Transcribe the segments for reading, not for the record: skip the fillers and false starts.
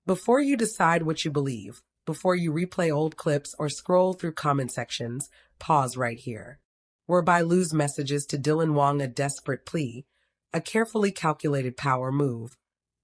Before you decide what you believe, before you replay old clips or scroll through comment sections, pause right here. Were Bailu's messages to Dylan Wang a desperate plea, a carefully calculated power move,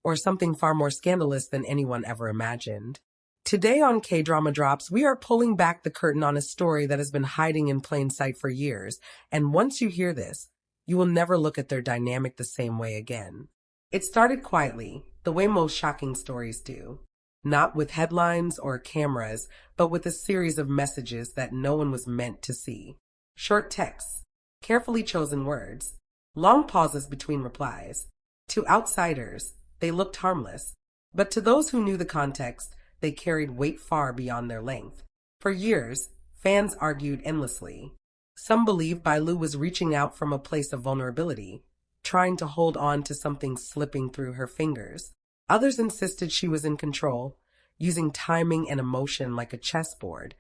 or something far more scandalous than anyone ever imagined? Today on Kdrama Drops, we are pulling back the curtain on a story that has been hiding in plain sight for years, and once you hear this, you will never look at their dynamic the same way again. It started quietly, the way most shocking stories do. Not with headlines or cameras, but with a series of messages that no one was meant to see. Short texts, carefully chosen words, long pauses between replies. To outsiders, they looked harmless, but to those who knew the context, they carried weight far beyond their length. For years, fans argued endlessly. Some believed Bailu was reaching out from a place of vulnerability, trying to hold on to something slipping through her fingers. Others insisted she was in control, using timing and emotion like a chessboard,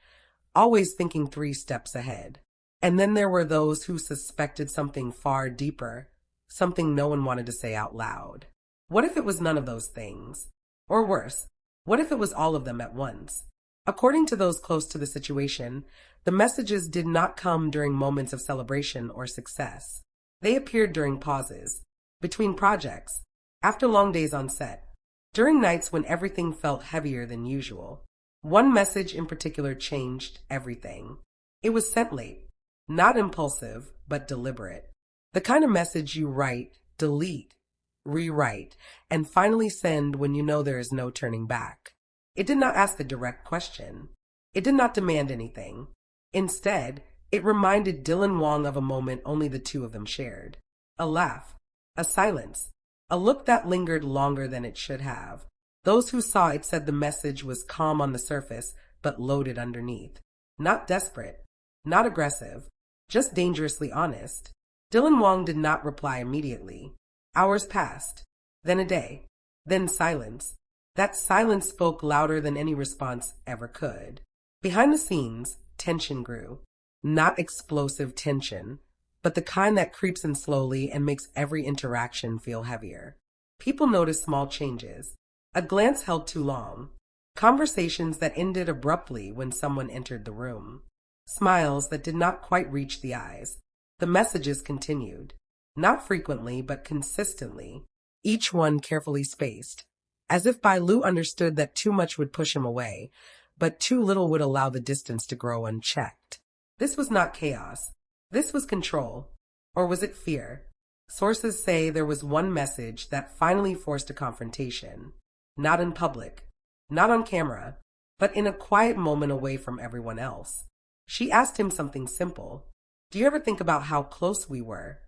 always thinking 3 steps ahead. And then there were those who suspected something far deeper, something no one wanted to say out loud. What if it was none of those things? Or worse, what if it was all of them at once? According to those close to the situation, the messages did not come during moments of celebration or success. They appeared during pauses, between projects, after long days on set, during nights when everything felt heavier than usual. One message in particular changed everything. It was sent late, not impulsive, but deliberate. The kind of message you write, delete, rewrite, and finally send when you know there is no turning back. It did not ask a direct question. It did not demand anything. Instead, it reminded Dylan Wang of a moment only the two of them shared. A laugh, a silence, a look that lingered longer than it should have. Those who saw it said the message was calm on the surface, but loaded underneath. Not desperate, not aggressive, just dangerously honest. Dylan Wang did not reply immediately. Hours passed, then a day, then silence. That silence spoke louder than any response ever could. Behind the scenes, tension grew. Not explosive tension, but the kind that creeps in slowly and makes every interaction feel heavier. People noticed small changes. A glance held too long. Conversations that ended abruptly when someone entered the room. Smiles that did not quite reach the eyes. The messages continued. Not frequently, but consistently. Each one carefully spaced. As if Bailu understood that too much would push him away, but too little would allow the distance to grow unchecked. This was not chaos. This was control. Or was it fear? Sources say there was one message that finally forced a confrontation. Not in public, not on camera, but in a quiet moment away from everyone else. She asked him something simple. Do you ever think about how close we were?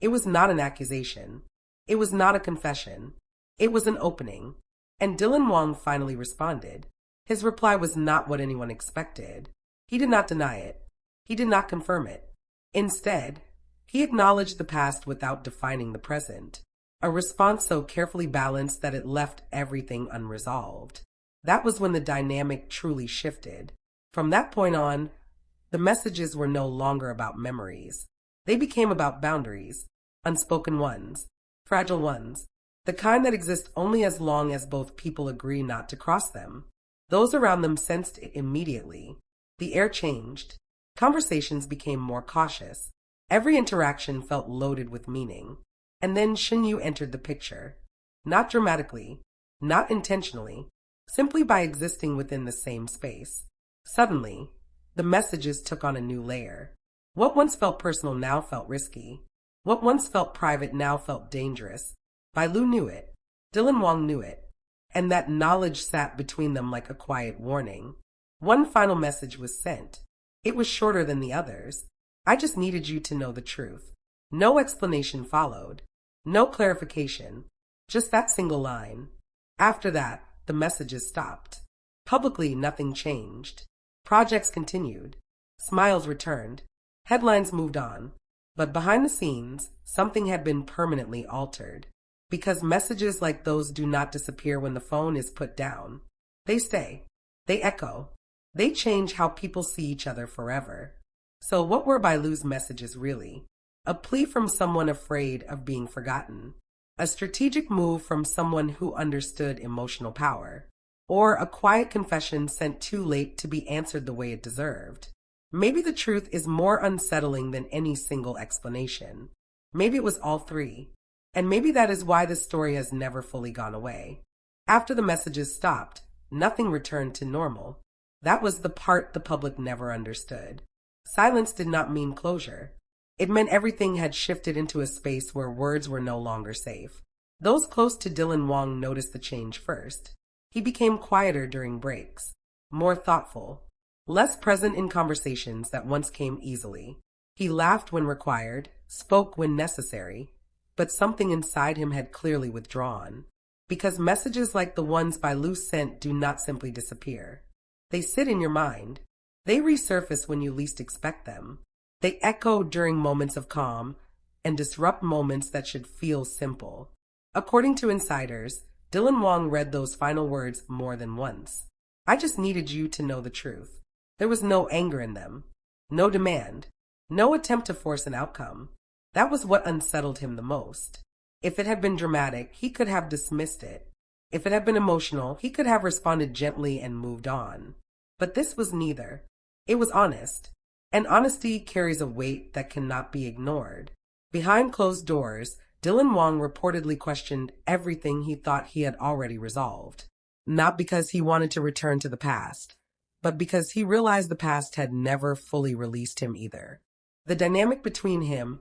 It was not an accusation. It was not a confession. It was an opening. And Dylan Wang finally responded. His reply was not what anyone expected. He did not deny it. He did not confirm it. Instead, he acknowledged the past without defining the present. A response so carefully balanced that it left everything unresolved. That was when the dynamic truly shifted. From that point on, the messages were no longer about memories. They became about boundaries, unspoken ones, fragile ones, the kind that exist only as long as both people agree not to cross them. Those around them sensed it immediately. The air changed. Conversations became more cautious. Every interaction felt loaded with meaning. And then Xinyu entered the picture. Not dramatically, not intentionally, simply by existing within the same space. Suddenly, the messages took on a new layer. What once felt personal now felt risky. What once felt private now felt dangerous. Bailu knew it. Dylan Wang knew it. And that knowledge sat between them like a quiet warning. One final message was sent. It was shorter than the others. I just needed you to know the truth. No explanation followed. No clarification. Just that single line. After that, the messages stopped. Publicly, nothing changed. Projects continued. Smiles returned. Headlines moved on. But behind the scenes, something had been permanently altered. Because messages like those do not disappear when the phone is put down. They stay. They echo. They change how people see each other forever. So what were Bailu's messages really? A plea from someone afraid of being forgotten. A strategic move from someone who understood emotional power. or a quiet confession sent too late to be answered the way it deserved. Maybe the truth is more unsettling than any single explanation. Maybe it was all three. And maybe that is why this story has never fully gone away. After the messages stopped, nothing returned to normal. That was the part the public never understood. Silence did not mean closure. It meant everything had shifted into a space where words were no longer safe. Those close to Dylan Wang noticed the change first. He became quieter during breaks, more thoughtful, less present in conversations that once came easily. He laughed when required, spoke when necessary, but something inside him had clearly withdrawn. Because messages like the ones Bailu sent do not simply disappear. They sit in your mind. They resurface when you least expect them. They echo during moments of calm and disrupt moments that should feel simple. According to insiders, Dylan Wang read those final words more than once. I just needed you to know the truth. There was no anger in them, no demand, no attempt to force an outcome. That was what unsettled him the most. If it had been dramatic, he could have dismissed it. If it had been emotional, he could have responded gently and moved on. But this was neither. It was honest. And honesty carries a weight that cannot be ignored. Behind closed doors, Dylan Wang reportedly questioned everything he thought he had already resolved. Not because he wanted to return to the past, but because he realized the past had never fully released him either. The dynamic between him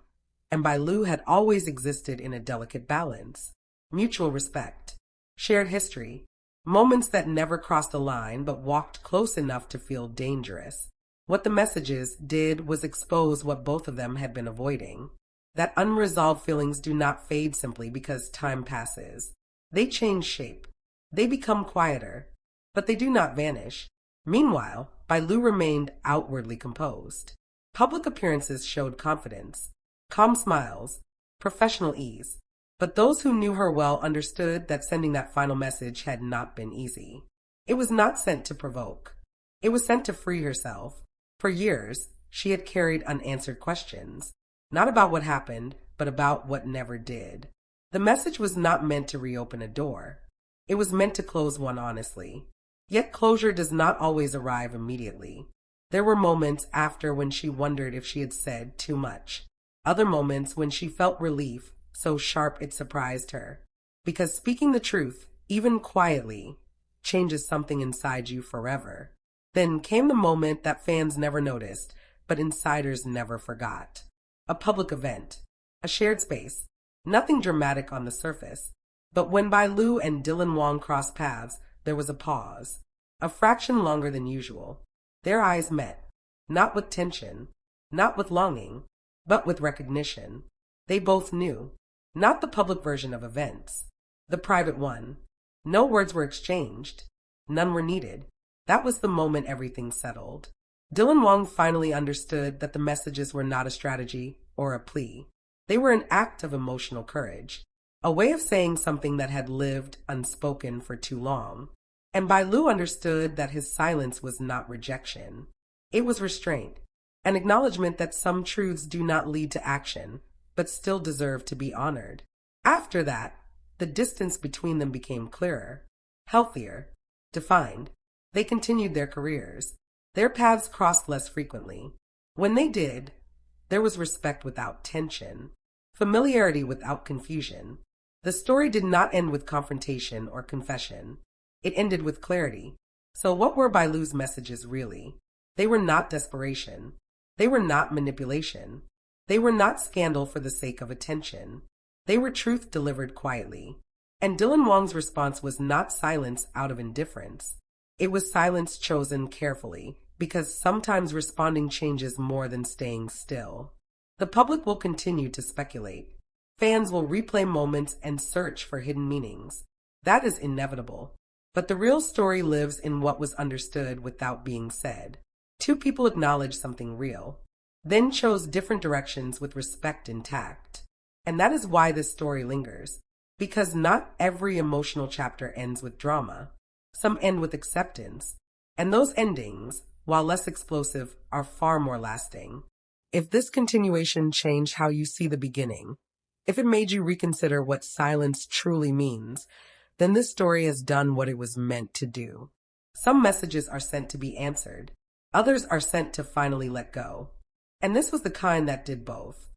and Bailu had always existed in a delicate balance. Mutual respect, shared history, moments that never crossed the line but walked close enough to feel dangerous. What the messages did was expose what both of them had been avoiding. That unresolved feelings do not fade simply because time passes. They change shape. They become quieter, but they do not vanish. Meanwhile, Bailu remained outwardly composed. Public appearances showed confidence, calm smiles, professional ease. But those who knew her well understood that sending that final message had not been easy. It was not sent to provoke. It was sent to free herself. For years, she had carried unanswered questions. Not about what happened, but about what never did. The message was not meant to reopen a door. It was meant to close one honestly. Yet closure does not always arrive immediately. There were moments after when she wondered if she had said too much. Other moments when she felt relief, so sharp it surprised her. Because speaking the truth, even quietly, changes something inside you forever. Then came the moment that fans never noticed, but insiders never forgot. A public event, a shared space, nothing dramatic on the surface. But when Bailu and Dylan Wang crossed paths, there was a pause, a fraction longer than usual. Their eyes met, not with tension, not with longing, but with recognition. They both knew, not the public version of events, the private one. No words were exchanged, none were needed. That was the moment everything settled. Dylan Wang finally understood that the messages were not a strategy or a plea. They were an act of emotional courage, a way of saying something that had lived unspoken for too long. And Bailu understood that his silence was not rejection. It was restraint, an acknowledgement that some truths do not lead to action, but still deserve to be honored. After that, the distance between them became clearer, healthier, defined. They continued their careers. Their paths crossed less frequently. When they did, there was respect without tension, familiarity without confusion. The story did not end with confrontation or confession. It ended with clarity. So what were Bailu's messages really? They were not desperation. They were not manipulation. They were not scandal for the sake of attention. They were truth delivered quietly. And Dylan Wang's response was not silence out of indifference. It was silence chosen carefully, because sometimes responding changes more than staying still. The public will continue to speculate. Fans will replay moments and search for hidden meanings. That is inevitable. But the real story lives in what was understood without being said. Two people acknowledged something real, then chose different directions with respect intact. And that is why this story lingers. Because not every emotional chapter ends with drama. Some end with acceptance. And those endings, while less explosive, are far more lasting. If this continuation changed how you see the beginning, if it made you reconsider what silence truly means, then this story has done what it was meant to do. Some messages are sent to be answered. Others are sent to finally let go. And this was the kind that did both.